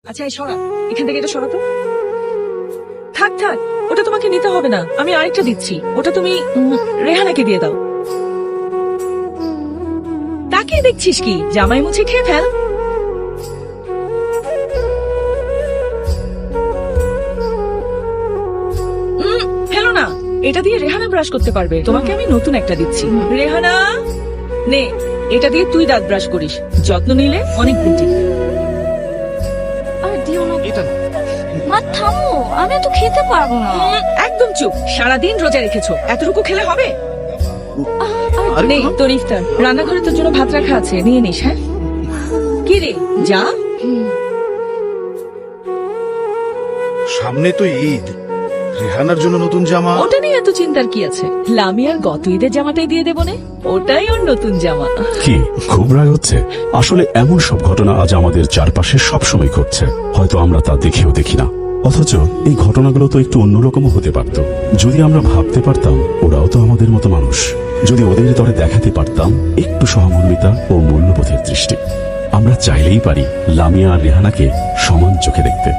আচ্ছা এই সরা, এখান থেকে এটা সরাতো। থাক থাক, ওটা তোমাকে নিতে হবে না, আমি আরেকটা দিচ্ছি, ওটা তুমি রেহানাকে দিয়ে দাও। তাকিয়ে দেখছিস কি, জামাই মুছে খেয়ে ফেল। ফেলো না, এটা দিয়ে রেহানা ব্রাশ করতে পারবে। তোমাকে আমি নতুন একটা দিচ্ছি। রেহানা নে, এটা দিয়ে তুই দাঁত ব্রাশ করিস, যত্ন নিলে অনেক দিন টিকবে। আর দিও না। এটা না। মা থামো, আমি তো খেতে পারবো না। একদম চুপ, সারাদিন রোজা রেখেছো, এতটুকু খেলে হবে? আরে নেই বাবা। তোর ইফতার, রান্নাঘরে তোর জন্য ভাত রাখা আছে, নিয়ে নিস। হ্যাঁ কি রে, যা। সামনে তো ঈদ, রেহানার জন্য নতুন জামা। ওটা নিয়ে এত চিন্তার কি আছে, লামিয়ার গত ঈদের জামাটাই দিয়ে দেবো নে, ওটাই ওর নতুন জামা। কি খুব রাগ হচ্ছে? আসলে এমন সব ঘটনা আজ আমাদের চারপাশে সবসময় ঘটছে, হয়তো আমরা তা দেখেও দেখি না। অথচ এই ঘটনাগুলো তো একটু অন্যরকমও হতে পারত যদি আমরা ভাবতে পারতাম ওরাও তো আমাদের মতো মানুষ, যদি ওদের তরে দেখাতে পারতাম একটু সহমর্মিতা ও মূল্যবোধের দৃষ্টি। আমরা চাইলেই পারি লামিয়া আর রেহানাকে সমান চোখে দেখতে।